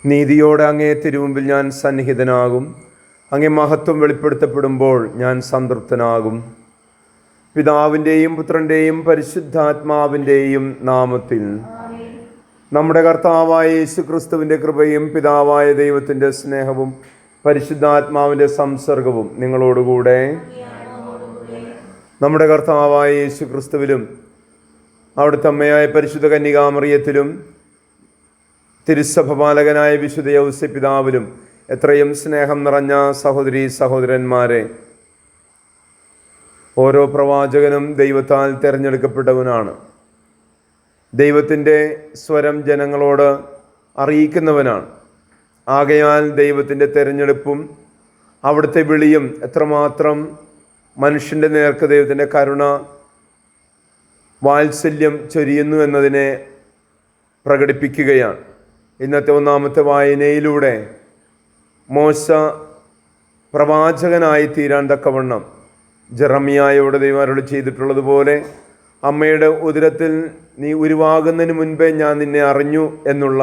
നീതിയോടെ അങ്ങേ തിരുമുമ്പിൽ ഞാൻ സന്നിഹിതനാകും. അങ്ങേ മഹത്വം വെളിപ്പെടുത്തപ്പെടുമ്പോൾ ഞാൻ സംതൃപ്തനാകും. പിതാവിൻ്റെയും പുത്രൻ്റെയും പരിശുദ്ധാത്മാവിൻ്റെയും നാമത്തിൽ. നമ്മുടെ കർത്താവായ യേശു ക്രിസ്തുവിൻ്റെ കൃപയും പിതാവായ ദൈവത്തിൻ്റെ സ്നേഹവും പരിശുദ്ധാത്മാവിൻ്റെ സംസർഗവും നിങ്ങളോടുകൂടെ. നമ്മുടെ കർത്താവായ യേശു ക്രിസ്തുവിലും അവിടുത്തെ അമ്മയായ പരിശുദ്ധ കന്യകാമറിയത്തിലും തിരുസഭ പാലകനായ വിശുദ്ധ യൗസേപ്പ് പിതാവിലും എത്രയും സ്നേഹം നിറഞ്ഞ സഹോദരീ സഹോദരന്മാരെ, ഓരോ പ്രവാചകനും ദൈവത്താൽ തിരഞ്ഞെടുക്കപ്പെട്ടവനാണ്. ദൈവത്തിൻ്റെ സ്വരം ജനങ്ങളോട് അറിയിക്കുന്നവനാണ്. ആകയാൽ ദൈവത്തിൻ്റെ തിരഞ്ഞെടുപ്പും അവിടുത്തെ വിളിയും എത്രമാത്രം മനുഷ്യൻ്റെ നേർക്ക് ദൈവത്തിൻ്റെ കരുണ വാത്സല്യം ചൊരിയുന്നു എന്നതിനെ പ്രകടിപ്പിക്കുകയാണ്. ഇന്നത്തെ ഒന്നാമത്തെ വായനയിലൂടെ മോശ പ്രവാചകനായി തീരാൻ തക്കവണ്ണം ജെറമ്യായോട് ദൈവം അരുളി ചെയ്തിട്ടുള്ളതുപോലെ അമ്മയുടെ ഉദരത്തിൽ നീ ഉരുവാകുന്നതിന് മുൻപേ ഞാൻ നിന്നെ അറിഞ്ഞു എന്നുള്ള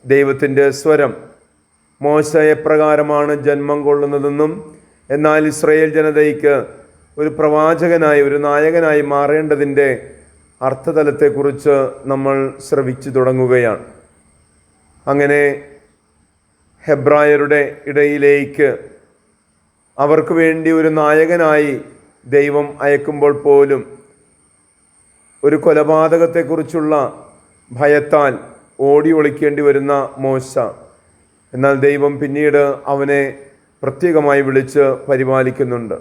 ദൈവത്തിൻ്റെ സ്വരം മോശ എപ്രകാരമാണ് ജന്മം കൊള്ളുന്നതെന്നും എന്നാൽ ഇസ്രായേൽ ജനതയ്ക്ക് ഒരു പ്രവാചകനായി ഒരു നായകനായി മാറേണ്ടതിൻ്റെ അർത്ഥതലത്തെക്കുറിച്ച് നമ്മൾ ശ്രവിച്ചു തുടങ്ങുകയാണ്. അങ്ങനെ ഹെബ്രായരുടെ ഇടയിലേക്ക് അവർക്ക് വേണ്ടി ഒരു നായകനായി ദൈവം അയക്കുമ്പോൾ പോലും ഒരു കൊലപാതകത്തെക്കുറിച്ചുള്ള ഭയത്താൽ ഓടി ഒളിക്കേണ്ടി വരുന്ന മോശ, എന്നാൽ ദൈവം പിന്നീട് അവനെ പ്രത്യേകമായി വിളിച്ച് പരിപാലിക്കുന്നുണ്ട്.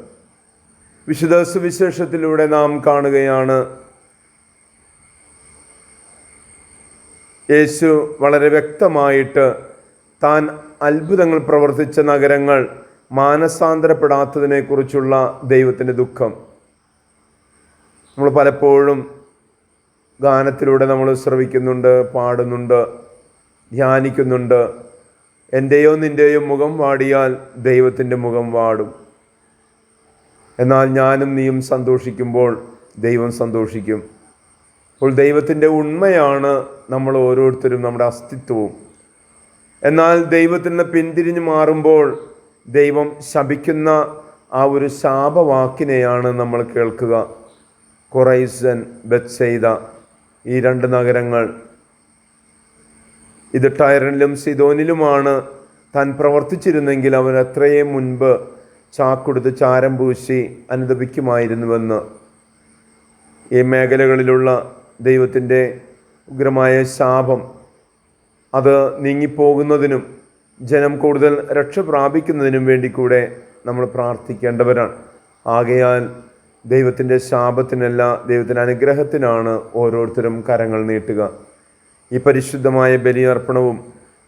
വിശുദ്ധ സുവിശേഷത്തിലൂടെ നാം കാണുകയാണ് യേശു വളരെ വ്യക്തമായിട്ട് താൻ അത്ഭുതങ്ങൾ പ്രവർത്തിച്ച നഗരങ്ങൾ മാനസാന്തരപ്പെടാത്തതിനെക്കുറിച്ചുള്ള ദൈവത്തിൻ്റെ ദുഃഖം. നമ്മൾ പലപ്പോഴും ഗാനത്തിലൂടെ നമ്മൾ ശ്രവിക്കുന്നുണ്ട്, പാടുന്നുണ്ട്, ധ്യാനിക്കുന്നുണ്ട്. എൻ്റെയോ നിൻ്റെയോ മുഖം വാടിയാൽ ദൈവത്തിൻ്റെ മുഖം വാടും. എന്നാൽ ഞാനും നീയും സന്തോഷിക്കുമ്പോൾ ദൈവം സന്തോഷിക്കും. അപ്പോൾ ദൈവത്തിൻ്റെ ഉണ്മയാണ് നമ്മൾ ഓരോരുത്തരും, നമ്മുടെ അസ്തിത്വവും. എന്നാൽ ദൈവത്തിൽ നിന്ന് പിന്തിരിഞ്ഞു മാറുമ്പോൾ ദൈവം ശപിക്കുന്ന ആ ഒരു ശാപവാക്കിനെയാണ് നമ്മൾ കേൾക്കുക. കൊറൈസൻ, ബെത്സൈദ, ഈ രണ്ട് നഗരങ്ങൾ, ഇത് ടൈറിലും സിദോനിലുമാണ് താൻ പ്രവർത്തിച്ചിരുന്നെങ്കിൽ അവൻ എത്രയും മുൻപ് ചാക്കൊടുത്ത് ചാരം പൂശി അനുദപിക്കുമായിരുന്നുവെന്ന്. ഈ മേഖലകളിലുള്ള ദൈവത്തിൻ്റെ ഉഗ്രമായ ശാപം അത് നീങ്ങിപ്പോകുന്നതിനും ജനം കൂടുതൽ രക്ഷ പ്രാപിക്കുന്നതിനും വേണ്ടി കൂടെ നമ്മൾ പ്രാർത്ഥിക്കേണ്ടവരാണ്. ആകയാൽ ദൈവത്തിൻ്റെ ശാപത്തിനല്ല, ദൈവത്തിൻ്റെ അനുഗ്രഹത്തിനാണ് ഓരോരുത്തരും കരങ്ങൾ നീട്ടുക. ഈ പരിശുദ്ധമായ ബലിയർപ്പണവും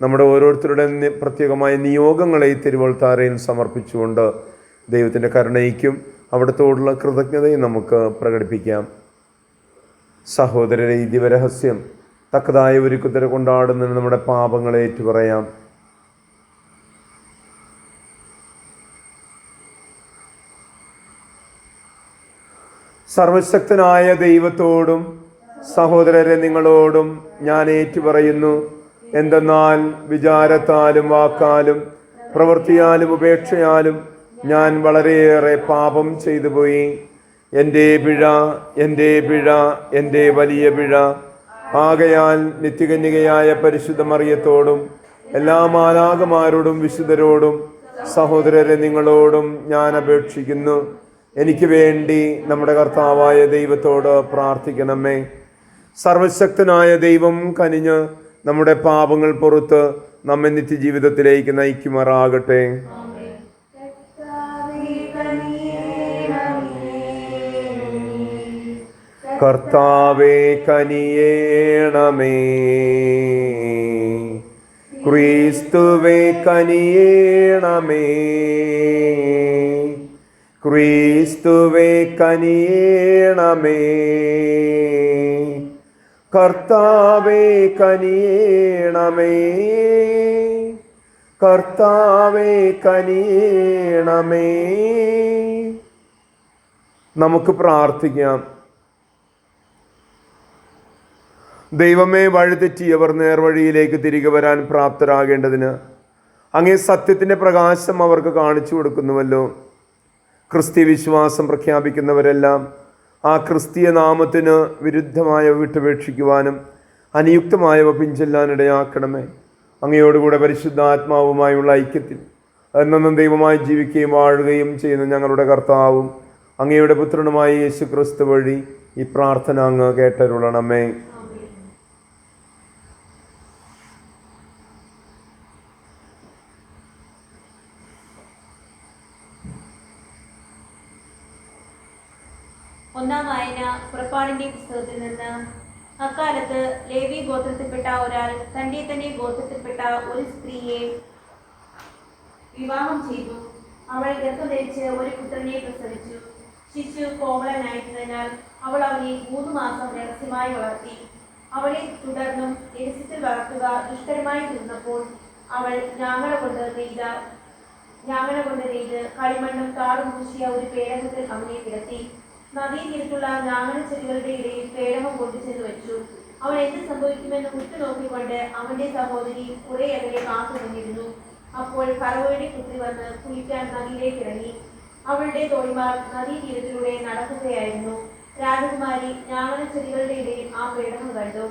നമ്മുടെ ഓരോരുത്തരുടെ പ്രത്യേകമായ നിയോഗങ്ങളെ ഈ തിരുവൾത്താരയിൽ സമർപ്പിച്ചുകൊണ്ട് ദൈവത്തിൻ്റെ കരുണയ്ക്കും അവിടത്തോടുള്ള കൃതജ്ഞതയും നമുക്ക് പ്രകടിപ്പിക്കാം. സഹോദരരെ, ഈ ദിവരഹസ്യം തക്കതായ ഒരുക്കത്തിൽ കൊണ്ടാടുന്നതിന് നമ്മുടെ പാപങ്ങളെ ഏറ്റുപറയാം. സർവശക്തനായ ദൈവത്തോടും സഹോദരരെ നിങ്ങളോടും ഞാൻ ഏറ്റുപറയുന്നു. എന്തെന്നാൽ വിചാരത്താലും വാക്കാലും പ്രവൃത്തിയാലും ഉപേക്ഷയാലും ഞാൻ വളരെയേറെ പാപം ചെയ്തു പോയി. എൻ്റെ പിഴ, എൻ്റെ പിഴ, എൻ്റെ വലിയ പിഴ. ആകയാൽ നിത്യകന്യകയായ പരിശുദ്ധ മറിയത്തോടും എല്ലാ മാലാഖമാരോടും വിശുദ്ധരോടും സഹോദരരെ, നിങ്ങളോടും ഞാൻ അപേക്ഷിക്കുന്നു, എനിക്ക് വേണ്ടി നമ്മുടെ കർത്താവായ ദൈവത്തോട് പ്രാർത്ഥിക്കണമേ. സർവശക്തനായ ദൈവം കനിഞ്ഞ് നമ്മുടെ പാപങ്ങൾ പുറത്ത് നമ്മെ നിത്യജീവിതത്തിലേക്ക് നയിക്കുമാറാകട്ടെ. കർത്താവേ കനിയേണമേ, ക്രിസ്തുവേ കനിയേണമേ, ക്രിസ്തുവേ കനിയേണമേ, കർത്താവേ കനിയേണമേ, കർത്താവേ കനിയേണമേ. നമുക്ക് പ്രാർത്ഥിക്കാം. ദൈവമേ, വഴിതെറ്റിയവർ നേർവഴിയിലേക്ക് തിരികെ വരാൻ പ്രാപ്തരാകേണ്ടതിന് അങ്ങേ സത്യത്തിൻ്റെ പ്രകാശം അവർക്ക് കാണിച്ചു കൊടുക്കുന്നുവല്ലോ. ക്രിസ്തീയ വിശ്വാസം പ്രഖ്യാപിക്കുന്നവരെല്ലാം ആ ക്രിസ്തീയ നാമത്തിന് വിരുദ്ധമായ വിട്ടുപേക്ഷിക്കുവാനും അനുയുക്തമായവ പിഞ്ചെല്ലാനിടയാക്കണമേ. അങ്ങയോടുകൂടെ പരിശുദ്ധാത്മാവുമായുള്ള ഐക്യത്തിൽ എന്നും ദൈവമായി ജീവിക്കുകയും വാഴുകയും ചെയ്യുന്ന ഞങ്ങളുടെ കർത്താവും അങ്ങയുടെ പുത്രനുമായ യേശു ക്രിസ്തു വഴി ഈ പ്രാർത്ഥന അങ്ങ് കേട്ടരുളണമേ. ഒന്നാം വായന പുറപ്പാടിന്റെ പുസ്തകത്തിൽ നിന്ന്. അക്കാലത്ത് ലേവി ഗോത്രത്തിൽപ്പെട്ട ഒരാൾ തന്നെ ഗോത്രത്തിൽപ്പെട്ട ഒരു സ്ത്രീയെ വിവാഹം ചെയ്തു. അവൾ ഗർഭം ധരിച്ച് ഒരു പുത്രനെ പ്രസവിച്ചു. ശിശു കോമളനായിരുന്നതിനാൽ അവൾ അവനെ 3 മാസം രഹസ്യമായി വളർത്തി. അവളെ തുടർന്നും രഹസ്യത്തിൽ വളർത്തുക ദുഷ്കരമായി തീർന്നപ്പോൾ അവൾ ഞാങ്ങണ കൊണ്ട് നെയ്ത് കളിമണ്ണും താറും പൂശിയ ഒരു പേടകത്തിൽ അവനെ കിടത്തി. നദീതീരത്തുള്ള ഞാങ്ങണ ചെടികളുടെ ഇടയിൽ പേടകം കൊണ്ടുചെന്ന് വെച്ചു. അവൻ എന്ത് സംഭവിക്കുമെന്ന് ഉറ്റുനോക്കിക്കൊണ്ട് അവന്റെ സഹോദരി കുറെ അകലെ കാത്തു നിന്നിരുന്നു. അപ്പോൾ ഫറവോയുടെ പുത്രി വന്ന് കുളിക്കാൻ നദിയിലേക്ക് ഇറങ്ങി. അവളുടെ തോഴിമാർ നദീതീരത്തിലൂടെ നടക്കുകയായിരുന്നു. രാജകുമാരി ഞാങ്ങണ ചെടികളുടെ ഇടയിൽ ആ പേടകം കണ്ടു.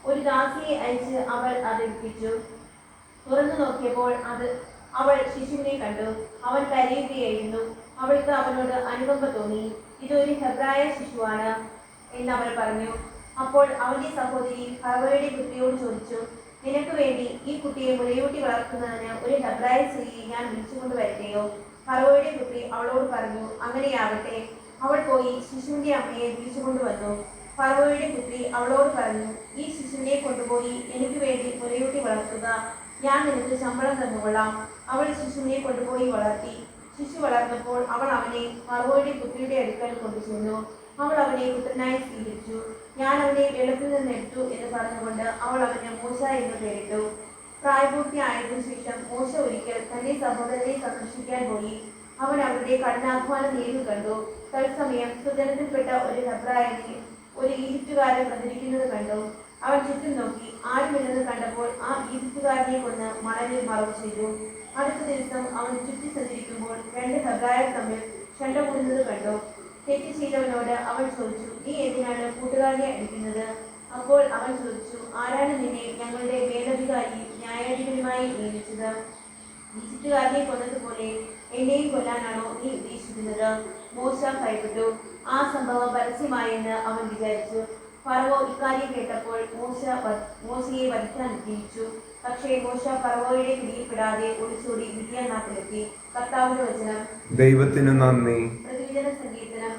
ഒരു ദാസിയെ അയച്ച് അവൾ അത് എടുപ്പിച്ചു. തുറന്നു നോക്കിയപ്പോൾ അവൾ ശിശുവിനെ കണ്ടു. അവൻ കരയുകയായിരുന്നു. അവൾക്ക് അവനോട് അനുകമ്പ തോന്നി. ഇതൊരു ഹെബ്രായ ശിശുവാണ് എന്നവൾ പറഞ്ഞു. അപ്പോൾ അവന്റെ സഹോദരി ഫറവോയുടെ പുത്രിയോട് ചോദിച്ചു, നിനക്ക് വേണ്ടി ഈ കുട്ടിയെ മുലയൂട്ടി വളർത്തുന്നതിന് ഒരു ഹെബ്രായ സ്ത്രീയെ ഞാൻ വിളിച്ചുകൊണ്ട് വരട്ടെയോ? ഫറവോയുടെ പുത്രി അവളോട് പറഞ്ഞു, അങ്ങനെയാവട്ടെ. അവൾ പോയി ശിശുവിന്റെ അമ്മയെ വിളിച്ചുകൊണ്ടുവന്നു. ഫറവോയുടെ പുത്രി അവളോട് പറഞ്ഞു, ഈ ശിശുവിനെ കൊണ്ടുപോയി എനിക്ക് വേണ്ടി മുലയൂട്ടി വളർത്തുക, ഞാൻ നിനക്ക് ശമ്പളം തന്നുകൊള്ളാം. അവൾ ശിശുവിനെ കൊണ്ടുപോയി വളർത്തി. ശിശു വളർന്നപ്പോൾ അവൾ അവനെ ഫറവോയുടെ പുത്രിയുടെ അടുക്കൽ കൊണ്ടുചെന്നു. അവൾ അവനെ പുത്രനായി സ്വീകരിച്ചു. ഞാൻ അവനെ വെള്ളത്തിൽ നിന്ന് എടുത്തു എന്ന് പറഞ്ഞുകൊണ്ട് അവൾ അവന് മൂശ എന്ന് പേരിട്ടു. പ്രായപൂർത്തിയായതിനു ശേഷം മൂശ ഒരിക്കൽ തന്റെ സഹോദരനെ സന്ദർശിക്കാൻ പോയി. അവൻ അവരുടെ കഠിനാധ്വാനം നേരിൽ കണ്ടു. തത്സമയം സുജനത്തിൽപ്പെട്ട ഒരു ഹെബ്രായനെ ഒരു ഈജിപ്തുകാരൻ പ്രചരിക്കുന്നത് കണ്ടു. അവൻ ചുറ്റും നോക്കി. ആരുമില്ലെന്ന് കണ്ടപ്പോൾ ആ ഈജിപ്തുകാരനെ കൊന്ന് മണലിൽ മറവ് ചെയ്തു. അടുത്ത ദിവസം അവൻ ചുറ്റി സഞ്ചരിക്കുമ്പോൾ 2 ഹെബ്രായർ തമ്മിൽ ഷണ്ട കൂടുന്നത് കണ്ടു. തെറ്റ് ചെയ്തവനോട് അവൻ ചോദിച്ചു, നീ എന്തിനാണ് കൂട്ടുകാരനെ അടിക്കുന്നത്? അപ്പോൾ അവൻ ചോദിച്ചു, ആരാണ് നിന്നെ ഞങ്ങളുടെ മേലധികാരി ന്യായാധിപനുമായി നിയമിച്ചത്? ഈജിപ്തുകാരനെ കൊന്നതുപോലെ എന്നെയും കൊല്ലാനാണോ നീ ഉദ്ദേശിക്കുന്നത്? മോശ ഭയപ്പെട്ടു. ആ സംഭവം പരസ്യമായെന്ന് അവൻ വിചാരിച്ചു. ഫറവോ ഇക്കാര്യം കേട്ടപ്പോൾ മോശയെ വധിക്കാൻ നിശ്ചയിച്ചു. പക്ഷേ മോശ ഫറവോയുടെ പിടിയിൽപ്പെടാതെ ഒളിച്ചോടി മിദ്യാനാട്ടിലെത്തി. കർത്താവിന്റെ വചനം. ദൈവത്തിന് നന്ദി. പ്രതിവചന സങ്കീർത്തനം.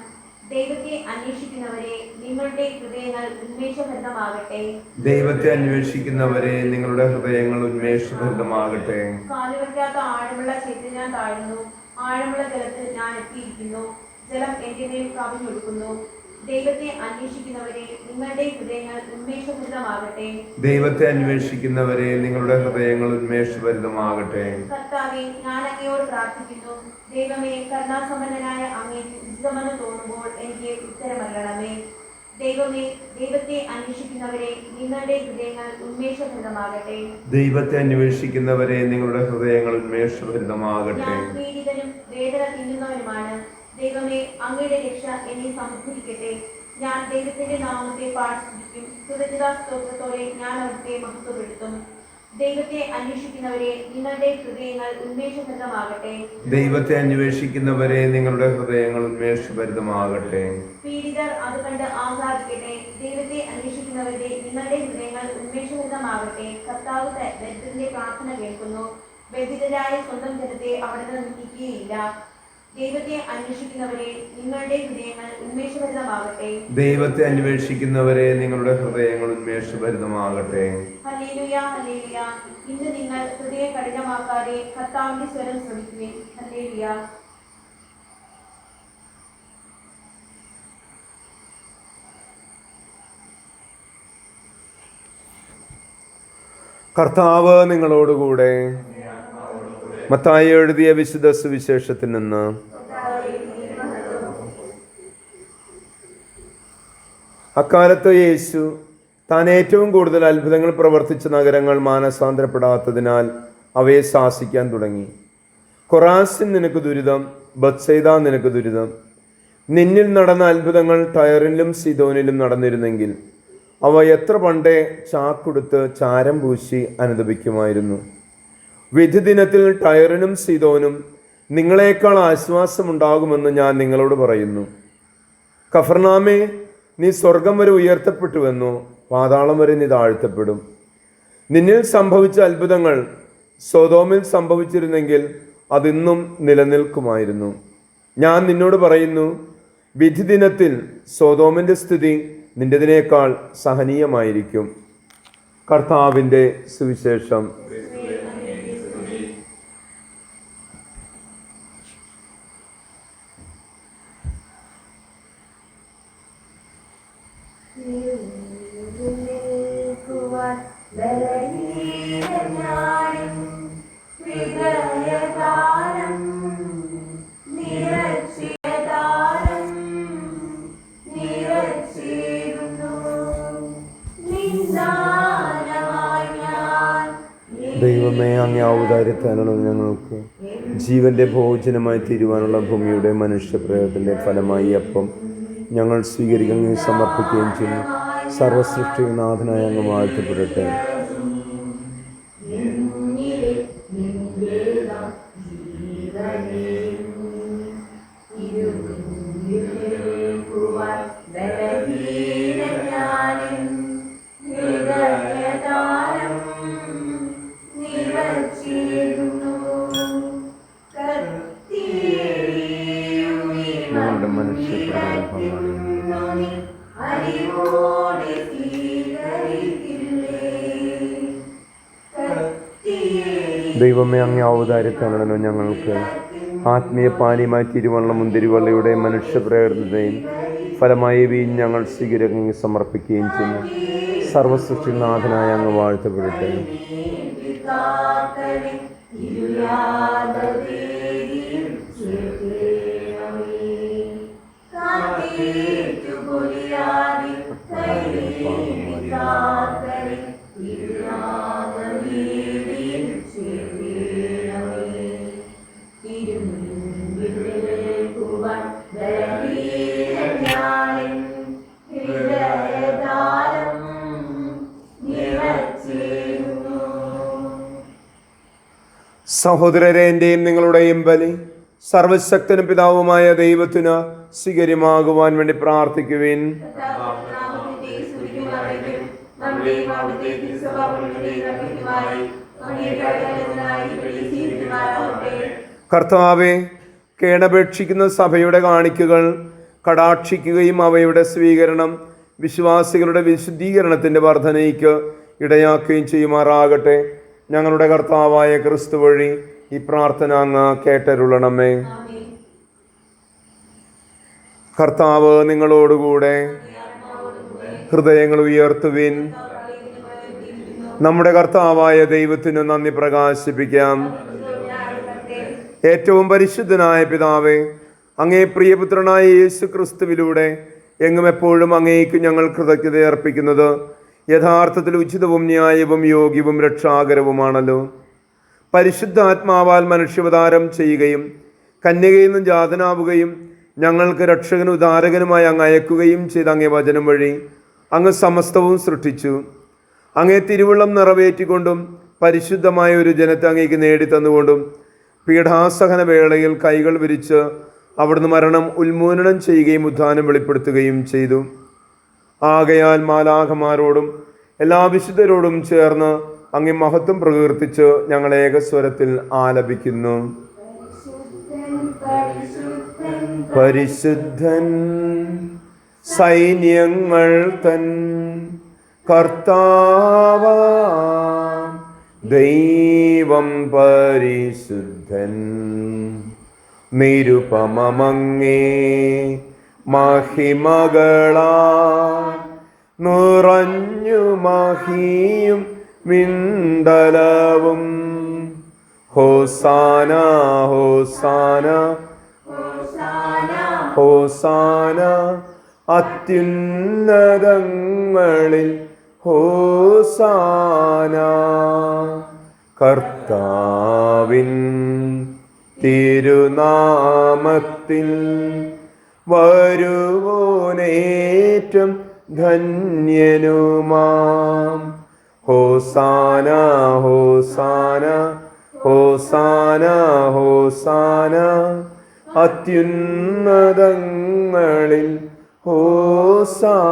ദൈവത്തെ അന്വേഷിക്കുന്നവരെ നിങ്ങളുടെ ഹൃദയങ്ങൾ ഉന്മേഷഭരിതമാകട്ടെ. ദൈവത്തെ അന്വേഷിക്കുന്നവരെ നിങ്ങളുടെ ഹൃദയങ്ങൾ ഉന്മേഷഭരിതമാകട്ടെ. കാലുവയ്ക്കാത്ത ആഴമുള്ള ചേറ്റിൽ ഞാൻ താഴുന്നു. ആഴമുള്ള ജലത്തിൽ ഞാൻ എത്തിയിരിക്കുന്നു. ജലം എന്റെ മേൽ കവിഞ്ഞൊടുക്കുന്നു. ദൈവത്തെ അന്വേഷിക്കുന്നവരെ നിങ്ങളുടെ ഹൃദയങ്ങൾ ഉന്മേഷഭരിതമാകട്ടെ. ദൈവത്തെ അന്വേഷിക്കുന്നവരെ നിങ്ങളുടെ ഹൃദയങ്ങൾ ഉന്മേഷഭരിതമാകട്ടെ. കർത്താവേ, ഞാൻ അങ്ങയോട് പ്രാർത്ഥിക്കുന്നു. ദൈവമേ, കരുണാസമ്പന്നനായ അങ്ങേക്ക് ഉചിതമെന്ന് തോന്നുമ്പോൾ എനിക്ക് ഉത്തരമരണമേ. ദൈവമേ, ദൈവത്തെ അന്വേഷിക്കുന്നവരെ നിങ്ങളുടെ ഹൃദയങ്ങൾ ഉന്മേഷഭരിതമാകട്ടെ. ദൈവത്തെ അന്വേഷിക്കുന്നവരെ നിങ്ങളുടെ ഹൃദയങ്ങൾ ഉന്മേഷഭരിതമാകട്ടെ. ഞാൻ പീഡിതനും വേദന തിന്നുന്നവനുമാണ്. ദൈവമേ, അങ്ങയുടെ രക്ഷ എന്നെ സമുദ്ധരിക്കട്ടെ. ഞാൻ ദൈവത്തിന്റെ നാമത്തെ പാടിക്കും. കൃതജ്ഞതാ സ്തോത്രത്തോടെ ഞാൻ അവിടുത്തെ മഹത്വപ്പെടുത്തും. ദൈവത്തെ അന്വേഷിക്കുന്നവരെ നിങ്ങളുടെ ഹൃദയങ്ങൾ ഉന്മേഷഭരിതമാകട്ടെ. ദൈവത്തെ അന്വേഷിക്കുന്നവരെ നിങ്ങളുടെ ഹൃദയങ്ങൾ ഉന്മേഷഭരിതമാകട്ടെ. പീഡിതർ അത് കണ്ട് ആഹ്ലാദിക്കട്ടെ. ദൈവത്തെ അന്വേഷിക്കുന്നവരുടെ നിങ്ങളുടെ ഹൃദയങ്ങൾ ഉന്മേഷഭരിതമാകട്ടെ. കർത്താവ് ദരിദ്രന്റെ പ്രാർത്ഥന കേൾക്കുന്നു. ബന്ധിതരായ സ്വന്തം ജനത്തെ അവിടുന്ന് നിന്ദിക്കുകയില്ല. ദൈവത്തെ അന്വേഷിക്കുന്നവരെ നിങ്ങളുടെ ഹൃദയങ്ങൾ ഉന്മേഷഭരിതമാകട്ടെ. ദൈവത്തെ അന്വേഷിക്കുന്നവരെ നിങ്ങളുടെ ഹൃദയങ്ങൾ ഉന്മേഷഭരിതമാകട്ടെ. Hallelujah, hallelujah. ഇന്ന് നിങ്ങൾ ഹൃദയം കഠിനമാക്കാതെ കർത്താവിന്റെ സ്വരം ശ്രമിക്കുവിൻ. ഹല്ലേലൂയ. കർത്താവ് നിങ്ങളോടുകൂടെ. മത്തായി എഴുതിയ വിശുദ്ധ സുവിശേഷത്തിൽ നിന്ന്. അക്കാലത്ത് യേശു താൻ ഏറ്റവും കൂടുതൽ അത്ഭുതങ്ങൾ പ്രവർത്തിച്ച നഗരങ്ങൾ മാനസാന്തരപ്പെടാത്തതിനാൽ അവയെ ശാസിക്കാൻ തുടങ്ങി. കൊറാസിൻ നിനക്ക് ദുരിതം, ബത്സൈദ നിനക്ക് ദുരിതം. നിന്നിൽ നടന്ന അത്ഭുതങ്ങൾ ടയറിലും സീദോനിലും നടന്നിരുന്നെങ്കിൽ അവ എത്ര പണ്ടേ ചാക്കുടുത്ത് ചാരം പൂശി അനുദപിക്കുമായിരുന്നു. വിധി ദിനത്തിൽ ടയറിനും സീദോനും നിങ്ങളെക്കാൾ ആശ്വാസമുണ്ടാകുമെന്ന് ഞാൻ നിങ്ങളോട് പറയുന്നു. കഫർനാമേ, നീ സ്വർഗം വരെ ഉയർത്തപ്പെട്ടുവെന്നോ പാതാളം വരെ നീ താഴ്ത്തപ്പെടും. നിന്നിൽ സംഭവിച്ച അത്ഭുതങ്ങൾ സൊദോമിൽ സംഭവിച്ചിരുന്നെങ്കിൽ അതിന്നും നിലനിൽക്കുമായിരുന്നു. ഞാൻ നിന്നോട് പറയുന്നു, വിധി ദിനത്തിൽ സൊദോമിൻ്റെ സ്ഥിതി നിന്റേതിനേക്കാൾ സഹനീയമായിരിക്കും. കർത്താവിൻ്റെ സുവിശേഷം. ദൈവമേ, അങ്ങേ ഔദാര്യത്താലുള്ള ഞങ്ങൾക്ക് ജീവന്റെ ഭോജനമായി തീരുവാനുള്ള ഭൂമിയുടെ മനുഷ്യപ്രയത്നത്തിന്റെ ഫലമായി അപ്പം ഞങ്ങൾ സ്വീകരിക്കുകയും സമർപ്പിക്കുകയും ചെയ്യും. സർവസൃഷ്ടിനാഥനായ അങ്ങ് വാഴ്ത്തപ്പെടട്ടെ. ദൈവമേ, അങ്ങേ ഔദാര്യത്താണല്ലോ ഞങ്ങൾക്ക് ആത്മീയ പാനീയമായി തിരുവള്ള മുന്തിരിവള്ളയുടെ മനുഷ്യപ്രേരണതയും ഫലമായി വീഞ്ഞ് ഞങ്ങൾ സ്വീകരിക്കുകയും സമർപ്പിക്കുകയും ചെയ്യുന്നു. സർവസൃഷ്ടിനാഥനായ അങ്ങ് വാഴ്ത്തപ്പെടട്ടെ. സഹോദരരെ, എൻ്റെയും നിങ്ങളുടെയും ബലി സർവശക്തനും പിതാവുമായ ദൈവത്തിന് സ്വീകാര്യമാകുവാൻ വേണ്ടി പ്രാർത്ഥിക്കുവിൻ. കർത്താവെ, കേണപേക്ഷിക്കുന്ന സഭയുടെ കാണിക്കകൾ കടാക്ഷിക്കുകയും അവയുടെ സ്വീകരണം വിശ്വാസികളുടെ വിശുദ്ധീകരണത്തിൻ്റെ വർധനയ്ക്ക് ഇടയാക്കുകയും ചെയ്യുമാറാകട്ടെ. ഞങ്ങളുടെ കർത്താവായ ക്രിസ്തു വഴി ഈ പ്രാർത്ഥന അങ്ങ് കേട്ടരുളണമേ. കർത്താവ് നിങ്ങളോടുകൂടെ. ഹൃദയങ്ങൾ ഉയർത്തുവിൻ. നമ്മുടെ കർത്താവായ ദൈവത്തിന് നന്ദി പ്രകാശിപ്പിക്കാം. ഏറ്റവും പരിശുദ്ധനായ പിതാവേ, അങ്ങേ പ്രിയപുത്രനായ യേശു ക്രിസ്തുവിലൂടെ എങ്ങും എപ്പോഴും അങ്ങേക്ക് ഞങ്ങൾ കൃതജ്ഞത അർപ്പിക്കുന്നത് യഥാർത്ഥത്തിൽ ഉചിതവും ന്യായവും യോഗ്യവും രക്ഷാകരവുമാണല്ലോ. പരിശുദ്ധാത്മാവാൽ മനുഷ്യാവതാരം ചെയ്യുകയും കന്യകയിൽ നിന്നും ജാതനാവുകയും ഞങ്ങൾക്ക് രക്ഷകനും ഉദാരകനുമായി അങ്ങ് അയക്കുകയും ചെയ്ത അങ്ങേ വചനം വഴി അങ്ങ് സമസ്തവും സൃഷ്ടിച്ചു. അങ്ങേ തിരുവുള്ളം നിറവേറ്റിക്കൊണ്ടും പരിശുദ്ധമായ ഒരു ജനത്തെ അങ്ങേക്ക് നേടിത്തന്നുകൊണ്ടും പീഠാസഹന വേളയിൽ കൈകൾ വിരിച്ച് അവിടുന്ന് മരണം ഉന്മൂലനം ചെയ്യുകയും ഉദ്ധാനം വെളിപ്പെടുത്തുകയും ചെയ്തു. ആകയാൽ മാലാഖമാരോടും എല്ലാ വിശുദ്ധരോടും ചേർന്ന് അങ്ങേ മഹത്വം പ്രകീർത്തിച്ച് ഞങ്ങൾ ഏകസ്വരത്തിൽ ആലപിക്കുന്നു. പരിശുദ്ധൻ സൈന്യങ്ങൾ തൻ കർത്താവാം ദൈവം പരിശുദ്ധൻ. നിരുപമമങ്ങേ മഹിമകളാ നിറഞ്ഞു മഹിയും മിണ്ടലവും. ഹോസാന ഹോസാന ഹോസാന അത്യുന്നതങ്ങളിൽ ഹോസാന. കർത്താവിൻ തിരുനാമത്തിൽ വരുവോനേറ്റം ധന്യനുമാം. ഹോസാന ഹോസാന ഹോസാന ഹോസാന അത്യുന്നതങ്ങളിൽ ഹോസാന.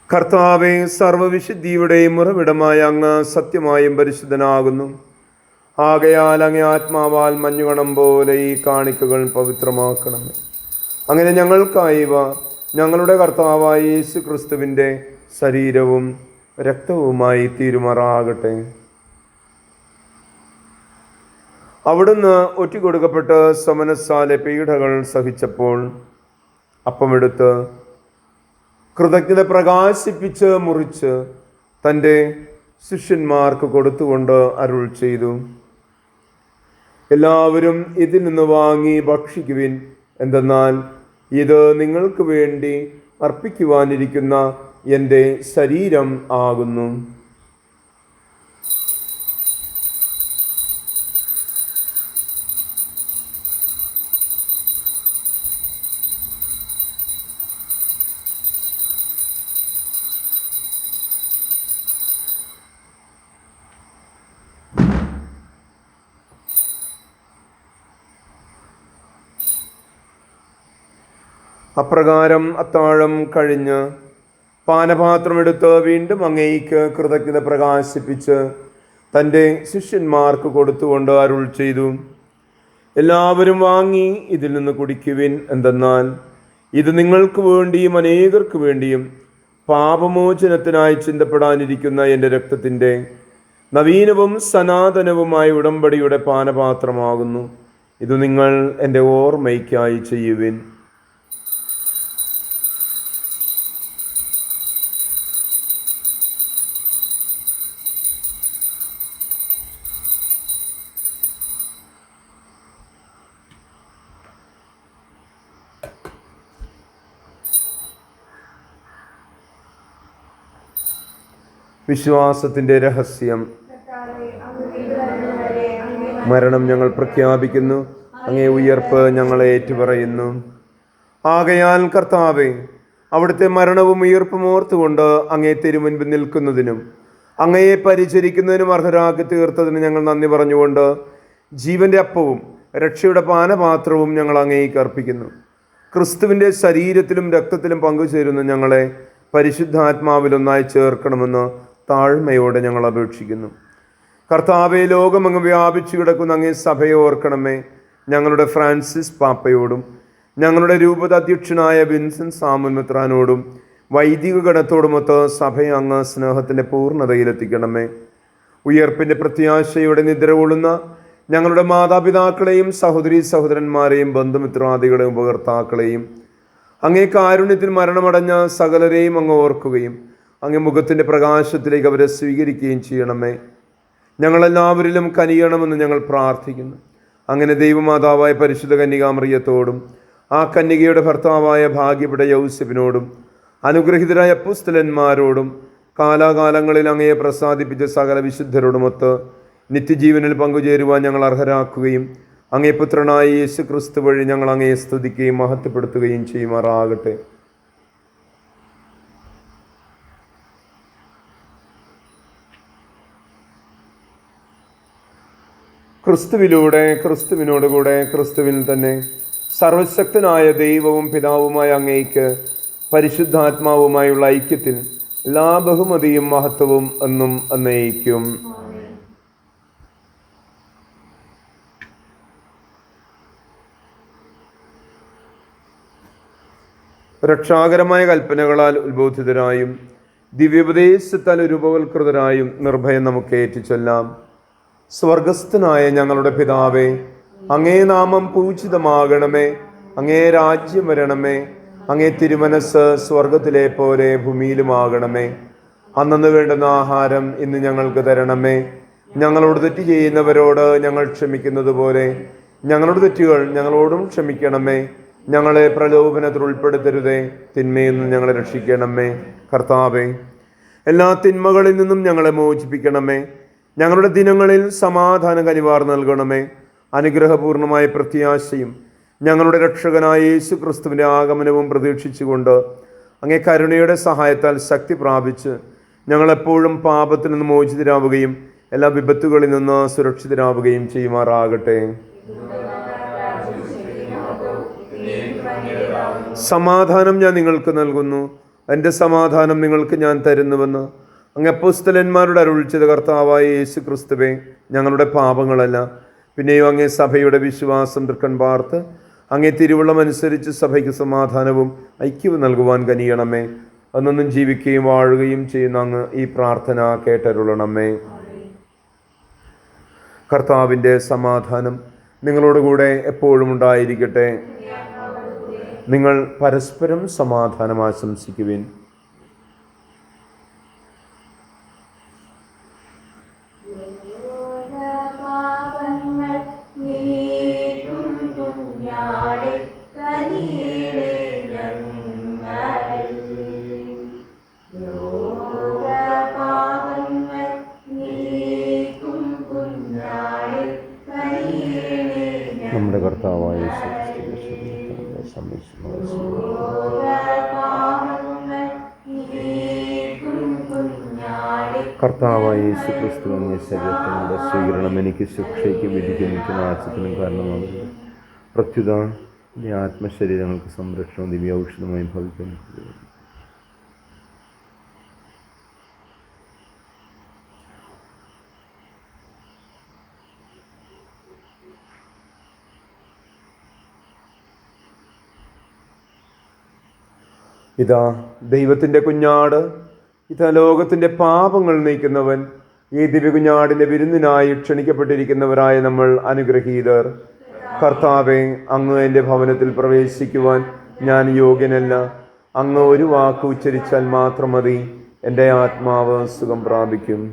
കർത്താവേ, സർവവിശുദ്ധിയുടെയും ഉറവിടമായ അങ്ങ് സത്യമായും പരിശുദ്ധനാകുന്നു. ആകയാൽ അങ്ങേ ആത്മാവാൽ മഞ്ഞുകണം പോലെ ഈ കാണിക്കകൾ പവിത്രമാക്കണമേ. അങ്ങനെ ഞങ്ങൾക്കായി ഇവ ഞങ്ങളുടെ കർത്താവായ യേശു ക്രിസ്തുവിൻ്റെ ശരീരവും രക്തവുമായി തീരുമാറാകട്ടെ. അവിടുന്ന് ഒറ്റിക്കൊടുക്കപ്പെട്ട് സമനസാലെ പീഡകൾ സഹിച്ചപ്പോൾ അപ്പമെടുത്ത് കൃതജ്ഞത പ്രകാശിപ്പിച്ച് മുറിച്ച് തൻ്റെ ശിഷ്യന്മാർക്ക് കൊടുത്തുകൊണ്ട് അരുൾ ചെയ്തു, എല്ലാവരും ഇതിൽ നിന്ന് വാങ്ങി ഭക്ഷിക്കുവിൻ. എന്തെന്നാൽ ഇത് നിങ്ങൾക്ക് വേണ്ടി അർപ്പിക്കുവാനിരിക്കുന്ന എൻ്റെ ശരീരം ആകുന്നു. അപ്രകാരം അത്താഴം കഴിഞ്ഞ് പാനപാത്രമെടുത്ത് വീണ്ടും അങ്ങേയ്ക്ക് കൃതജ്ഞത പ്രകാശിപ്പിച്ച് തൻ്റെ ശിഷ്യന്മാർക്ക് കൊടുത്തുകൊണ്ട് അരുൾ ചെയ്തു, എല്ലാവരും വാങ്ങി ഇതിൽ നിന്ന് കുടിക്കുവിൻ. എന്തെന്നാൽ ഇത് നിങ്ങൾക്ക് വേണ്ടിയും അനേകർക്ക് വേണ്ടിയും പാപമോചനത്തിനായി ചിന്തപ്പെടാനിരിക്കുന്ന എൻ്റെ രക്തത്തിൻ്റെ നവീനവും സനാതനവുമായ ഉടമ്പടിയുടെ പാനപാത്രമാകുന്നു. ഇത് നിങ്ങൾ എൻ്റെ ഓർമ്മയ്ക്കായി ചെയ്യുവിൻ. വിശ്വാസത്തിൻ്റെ രഹസ്യം. മരണം ഞങ്ങൾ പ്രഖ്യാപിക്കുന്നു, അങ്ങേ ഉയർപ്പ് ഞങ്ങളെ ഏറ്റുപറയുന്നു. ആകയാൽ കർത്താവേ, അവിടുത്തെ മരണവും ഉയർപ്പും ഓർത്തുകൊണ്ട് അങ്ങേ തിരുമുൻപിൽ നിൽക്കുന്നതിനും അങ്ങയെ പരിചരിക്കുന്നതിനും അർഹരാക്കി തീർത്തതിന് ഞങ്ങൾ നന്ദി പറഞ്ഞുകൊണ്ട് ജീവൻ്റെ അപ്പവും രക്ഷയുടെ പാനപാത്രവും ഞങ്ങൾ അങ്ങേക്ക് അർപ്പിക്കുന്നു. ക്രിസ്തുവിൻ്റെ ശരീരത്തിലും രക്തത്തിലും പങ്കുചേരുന്ന ഞങ്ങളെ പരിശുദ്ധാത്മാവിലൊന്നായി ചേർക്കണമെന്ന് താഴ്മയോടെ ഞങ്ങൾ അപേക്ഷിക്കുന്നു. കർത്താവെ, ലോകമങ്ങ് വ്യാപിച്ചു കിടക്കുന്ന അങ്ങേ സഭയെ ഓർക്കണമേ. ഞങ്ങളുടെ ഫ്രാൻസിസ് പാപ്പയോടും ഞങ്ങളുടെ രൂപത അധ്യക്ഷനായ വിൻസെൻ്റ് സാമുൽ മെത്രാനോടും വൈദിക ഗണത്തോടുമൊത്ത് സഭയെ അങ്ങ് സ്നേഹത്തിൻ്റെ പൂർണ്ണതയിലെത്തിക്കണമേ. ഉയർപ്പിൻ്റെ പ്രത്യാശയോടെ നിദ്ര കൊള്ളുന്ന ഞങ്ങളുടെ മാതാപിതാക്കളെയും സഹോദരീ സഹോദരന്മാരെയും ബന്ധുമിത്രാദികളെയും ഉപകർത്താക്കളെയും അങ്ങേ കാരുണ്യത്തിൽ മരണമടഞ്ഞ സകലരെയും അങ്ങ് ഓർക്കുകയും അങ്ങേ മുഖത്തിൻ്റെ പ്രകാശത്തിലേക്ക് അവരെ സ്വീകരിക്കുകയും ചെയ്യണമേ. ഞങ്ങളെല്ലാവരിലും കനിയണമെന്ന് ഞങ്ങൾ പ്രാർത്ഥിക്കുന്നു. അങ്ങനെ ദൈവമാതാവായ പരിശുദ്ധ കന്യകാമറിയത്തോടും ആ കന്യകയുടെ ഭർത്താവായ ഭാഗ്യപ്പെട്ട യൗസേപ്പിനോടും അനുഗ്രഹീതരായ അപ്പോസ്തലന്മാരോടും കാലാകാലങ്ങളിൽ അങ്ങയെ പ്രസാദിപ്പിച്ച സകല വിശുദ്ധരോടുമൊത്ത് നിത്യജീവനിൽ പങ്കുചേരുവാൻ ഞങ്ങൾ അർഹരാക്കുകയും അങ്ങേ പുത്രനായ യേശു ക്രിസ്തു വഴി ഞങ്ങൾ അങ്ങയെ സ്തുതിക്കുകയും മഹത്വപ്പെടുത്തുകയും ചെയ്യുമാറാകട്ടെ. ക്രിസ്തുവിലൂടെ, ക്രിസ്തുവിനോടുകൂടെ, ക്രിസ്തുവിൽ തന്നെ സർവശക്തനായ ദൈവവും പിതാവുമായ അങ്ങേക്ക് പരിശുദ്ധാത്മാവുമായുള്ള ഐക്യത്തിൽ എല്ലാ ബഹുമതിയും മഹത്വവും എന്നും എന്നേക്കും. രക്ഷാകരമായ കൽപ്പനകളാൽ ഉത്ബോധിതരായും ദിവ്യോപദേശത്താൽ രൂപവൽകൃതരായും നിർഭയം നമുക്ക് ഏറ്റുചൊല്ലാം. സ്വർഗസ്ഥനായ ഞങ്ങളുടെ പിതാവേ, അങ്ങേ നാമം പൂജിതമാകണമേ. അങ്ങേ രാജ്യം വരണമേ. അങ്ങേ തിരുമനസ് സ്വർഗത്തിലെ പോലെ ഭൂമിയിലുമാകണമേ. അന്നന്ന് വേണ്ടുന്ന ആഹാരം ഇന്ന് ഞങ്ങൾക്ക് തരണമേ. ഞങ്ങളോട് തെറ്റ് ചെയ്യുന്നവരോട് ഞങ്ങൾ ക്ഷമിക്കുന്നത് പോലെ ഞങ്ങളുടെ തെറ്റുകൾ ഞങ്ങളോടും ക്ഷമിക്കണമേ. ഞങ്ങളെ പ്രലോഭനത്തിൽ ഉൾപ്പെടുത്തരുതേ, തിന്മയിൽ നിന്ന് ഞങ്ങളെ രക്ഷിക്കണമേ. കർത്താവേ, എല്ലാ തിന്മകളിൽ നിന്നും ഞങ്ങളെ മോചിപ്പിക്കണമേ. ഞങ്ങളുടെ ദിനങ്ങളിൽ സമാധാന കനിവാർ നൽകണമേ. അനുഗ്രഹപൂർണമായ പ്രത്യാശയും ഞങ്ങളുടെ രക്ഷകനായ യേശു ക്രിസ്തുവിൻ്റെ ആഗമനവും പ്രതീക്ഷിച്ചുകൊണ്ട് അങ്ങേ കരുണയുടെ സഹായത്താൽ ശക്തി പ്രാപിച്ച് ഞങ്ങളെപ്പോഴും പാപത്തിൽ നിന്ന് മോചിതരാവുകയും എല്ലാ വിപത്തുകളിൽ നിന്ന് സുരക്ഷിതരാവുകയും ചെയ്യുമാറാകട്ടെ. സമാധാനം ഞാൻ നിങ്ങൾക്ക് നൽകുന്നു, എൻ്റെ സമാധാനം നിങ്ങൾക്ക് ഞാൻ തരുന്നുവെന്ന് അങ്ങ് അപ്പോസ്തലന്മാരുടെ അരുൾ ചെയ്ത കർത്താവായ യേശു ക്രിസ്തുവേ, ഞങ്ങളുടെ പാപങ്ങളല്ല പിന്നെയും അങ്ങേ സഭയുടെ വിശ്വാസം തൃക്കൺ പാർത്ത് അങ്ങേ തിരുവള്ളം അനുസരിച്ച് സഭയ്ക്ക് സമാധാനവും ഐക്യവും നൽകുവാൻ കനിയണമേ. അന്നൊന്നും ജീവിക്കുകയും വാഴുകയും ചെയ്യുന്ന അങ്ങ് ഈ പ്രാർത്ഥന കേട്ടരുളണമേ. കർത്താവിൻ്റെ സമാധാനം നിങ്ങളോടുകൂടെ എപ്പോഴും ഉണ്ടായിരിക്കട്ടെ. നിങ്ങൾ പരസ്പരം സമാധാനം ആശംസിക്കുവിൻ. നമ്മുടെ കർത്താവായ കർത്താവായ യേശു ക്രിസ്തുവിന്റെ ശരീരത്തിനുള്ള സ്വീകരണം എനിക്ക് ശിക്ഷയ്ക്കും വിധിക്കും എനിക്ക് നാശത്തിനും കാരണമാകുന്നു. പ്രത്യുത ആത്മശരീരങ്ങൾക്ക് സംരക്ഷണവും ദിവ്യ ഔഷധമായി ഭവിക്കുന്നു. ഇതാ ദൈവത്തിൻ്റെ കുഞ്ഞാട്, ഇതാ ലോകത്തിൻ്റെ പാപങ്ങൾ നീക്കുന്നവൻ. ഈ ദിവ്യകുഞ്ഞാടിൻ്റെ വിരുന്നിനായി ക്ഷണിക്കപ്പെട്ടിരിക്കുന്നവരായ നമ്മൾ അനുഗ്രഹീതർ. കർത്താവെ, അങ്ങ് എൻ്റെ ഭവനത്തിൽ പ്രവേശിക്കുവാൻ ഞാൻ യോഗ്യനല്ല. അങ്ങ് ഒരു വാക്ക് ഉച്ചരിച്ചാൽ മാത്രം മതി, എൻ്റെ ആത്മാവ് സുഖം പ്രാപിക്കും.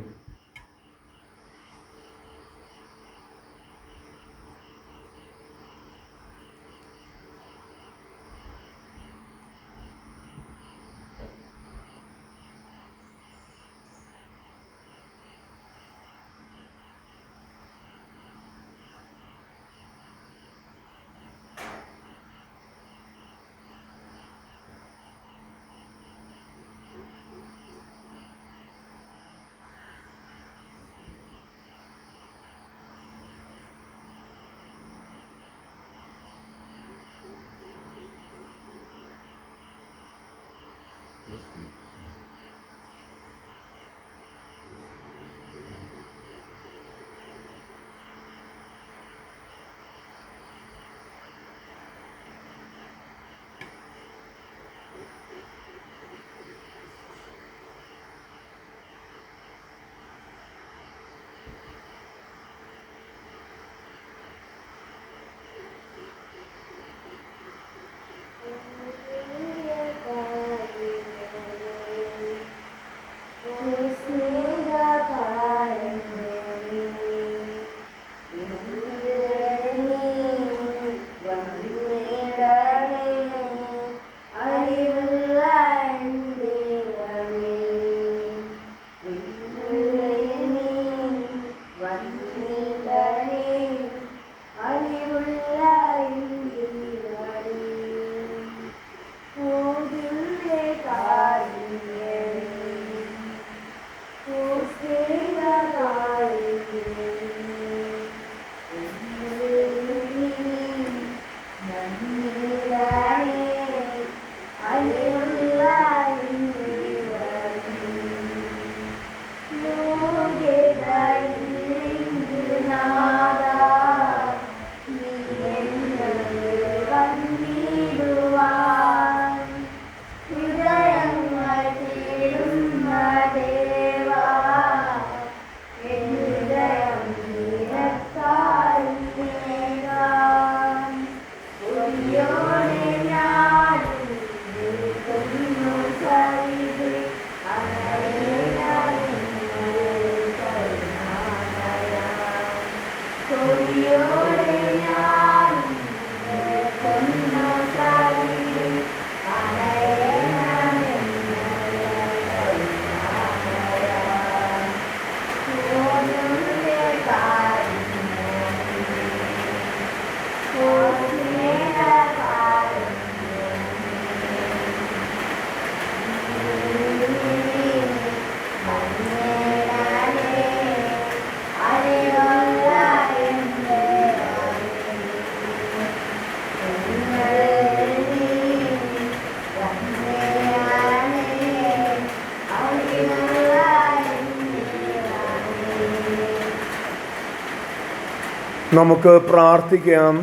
നമുക്ക് പ്രാർത്ഥിക്കാം.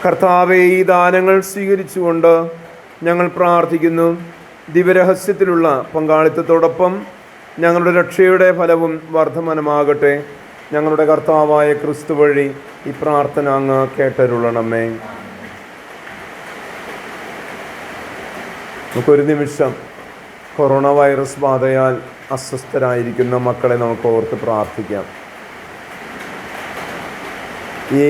കർത്താവേ, ഈ ദാനങ്ങൾ സ്വീകരിച്ചുകൊണ്ട് ഞങ്ങൾ പ്രാർത്ഥിക്കുന്നു. ദിവ്യരഹസ്യത്തിലുള്ള പങ്കാളിത്തത്തോടൊപ്പം ഞങ്ങളുടെ രക്ഷയുടെ ഫലവും വർദ്ധമാനമാകട്ടെ. ഞങ്ങളുടെ കർത്താവായ ക്രിസ്തു വഴി ഈ പ്രാർത്ഥന അങ്ങ് കേട്ടരുളണമേ. നമുക്കൊരു നിമിഷം കൊറോണ വൈറസ് ബാധയാൽ അസ്വസ്ഥരായിരിക്കുന്ന മക്കളെ നമുക്ക് ഓർത്ത് പ്രാർത്ഥിക്കാം. ഈ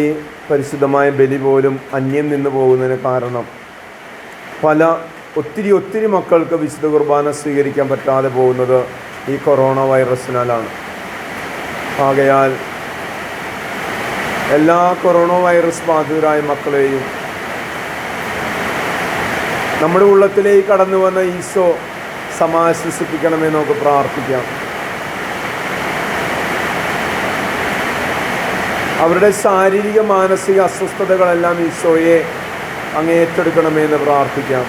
പരിശുദ്ധമായ ബലി പോലും അന്യം നിന്ന് പോകുന്നതിന് കാരണം ഒത്തിരി മക്കൾക്ക് വിശുദ്ധ കുർബാന സ്വീകരിക്കാൻ പറ്റാതെ പോകുന്നത് ഈ കൊറോണ വൈറസിനാലാണ്. ആകയാൽ എല്ലാ കൊറോണ വൈറസ് ബാധിതരായ മക്കളെയും നമ്മുടെ ഉള്ളത്തിലേക്ക് കടന്നു വന്ന ഈശോ സമാശ്വസിപ്പിക്കണമെന്ന് നമുക്ക് പ്രാർത്ഥിക്കാം. അവരുടെ ശാരീരിക മാനസിക അസ്വസ്ഥതകളെല്ലാം ഈശോയെ അങ്ങ് ഏറ്റെടുക്കണമെന്ന് പ്രാർത്ഥിക്കാം.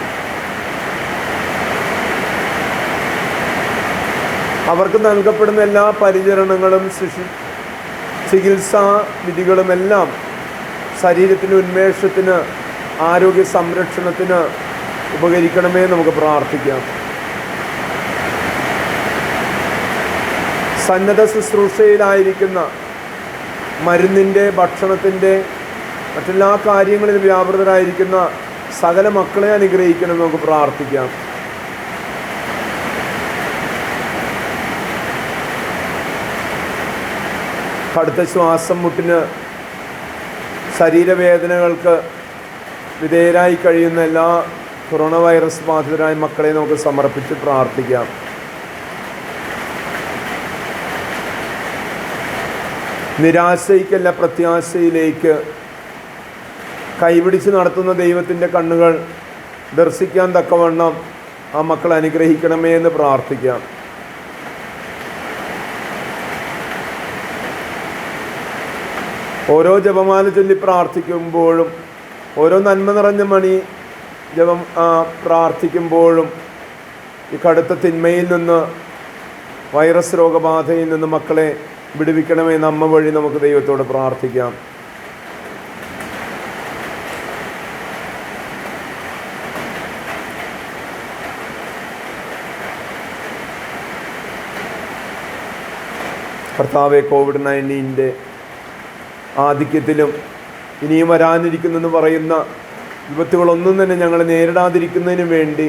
അവർക്ക് നൽകപ്പെടുന്ന എല്ലാ പരിചരണങ്ങളും ചികിത്സാ വിധികളുമെല്ലാം ശരീരത്തിൻ്റെ ഉന്മേഷത്തിന്, ആരോഗ്യ സംരക്ഷണത്തിന് ഉപകരിക്കണമേ നമുക്ക് പ്രാർത്ഥിക്കാം. സന്നദ്ധ ശുശ്രൂഷയിലായിരിക്കുന്ന, മരുന്നിൻ്റെ, ഭക്ഷണത്തിൻ്റെ, മറ്റെല്ലാ കാര്യങ്ങളിലും വ്യാപൃതരായിരിക്കുന്ന സകല മക്കളെ അനുഗ്രഹിക്കണം നമുക്ക് പ്രാർത്ഥിക്കാം. കടുത്ത ശ്വാസം മുട്ടിന്, ശരീരവേദനകൾക്ക് വിധേയരായി കഴിയുന്ന എല്ലാ കൊറോണ വൈറസ് ബാധിതരായ മക്കളെ നമുക്ക് സമർപ്പിച്ച് പ്രാർത്ഥിക്കാം. നിരാശയ്ക്കല്ല പ്രത്യാശയിലേക്ക് കൈപിടിച്ച് നടത്തുന്ന ദൈവത്തിൻ്റെ കണ്ണുകൾ ദർശിക്കാൻ തക്കവണ്ണം ആ മക്കളെ അനുഗ്രഹിക്കണമേ എന്ന് പ്രാർത്ഥിക്കാം. ഓരോ ജപമാല ചൊല്ലി പ്രാർത്ഥിക്കുമ്പോഴും, ഓരോ നന്മ നിറഞ്ഞ മണി ജപം പ്രാർത്ഥിക്കുമ്പോഴും ഈ കടുത്ത തിന്മയിൽ നിന്ന്, വൈറസ് രോഗബാധയിൽ നിന്ന് മക്കളെ വിടുവിക്കണമേ. നമ്മ വഴി നമുക്ക് ദൈവത്തോട് പ്രാർത്ഥിക്കാം. കർത്താവെ, കോവിഡ്-19 ആധിക്യത്തിലും ഇനിയും വരാനിരിക്കുന്നെന്ന് പറയുന്ന വിപത്തുകളൊന്നും തന്നെ ഞങ്ങൾ നേരിടാതിരിക്കുന്നതിന് വേണ്ടി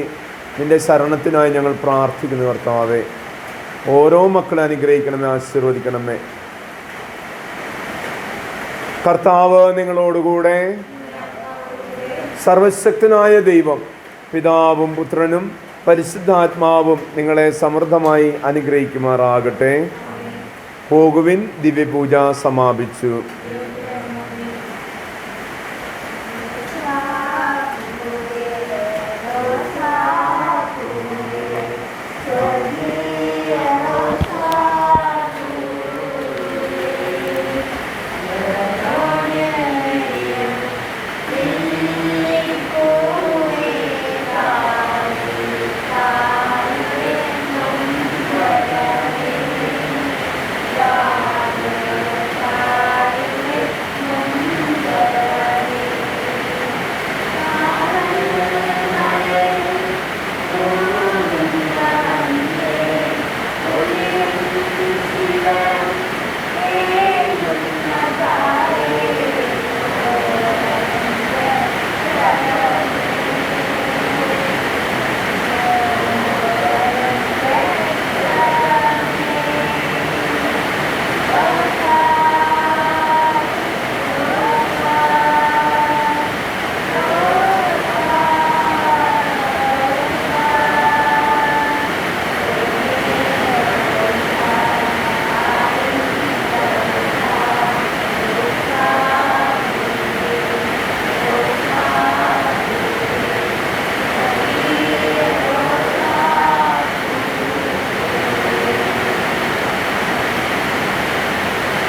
നിൻ്റെ ശരണത്തിനായി ഞങ്ങൾ പ്രാർത്ഥിക്കുന്നു. കർത്താവെ, ഓരോ മക്കളെ അനുഗ്രഹിക്കണമേ, ആശീർവദിക്കണമേ. കർത്താവ് നിങ്ങളോടുകൂടെ. സർവശക്തനായ ദൈവം, പിതാവും പുത്രനും പരിശുദ്ധാത്മാവും നിങ്ങളെ സമൃദ്ധമായി അനുഗ്രഹിക്കുമാറാകട്ടെ. പോകുവിൻ, ദിവ്യപൂജ സമാപിച്ചു.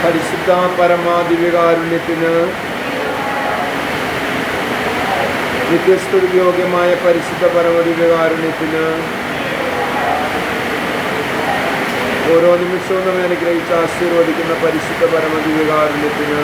പരിശുദ്ധ പരമാദിവ്യകാരുണ്യത്തിന്, നിത്യസ്തുതിയോഗ്യമായ പരിശുദ്ധ പരമദിവ്യകാരുണ്യത്തിന്, ഓരോ നിമിഷവും നമ്മെ അനുഗ്രഹിച്ച് ആശീർവദിക്കുന്ന പരിശുദ്ധ പരമദിവ്യകാരുണ്യത്തിന്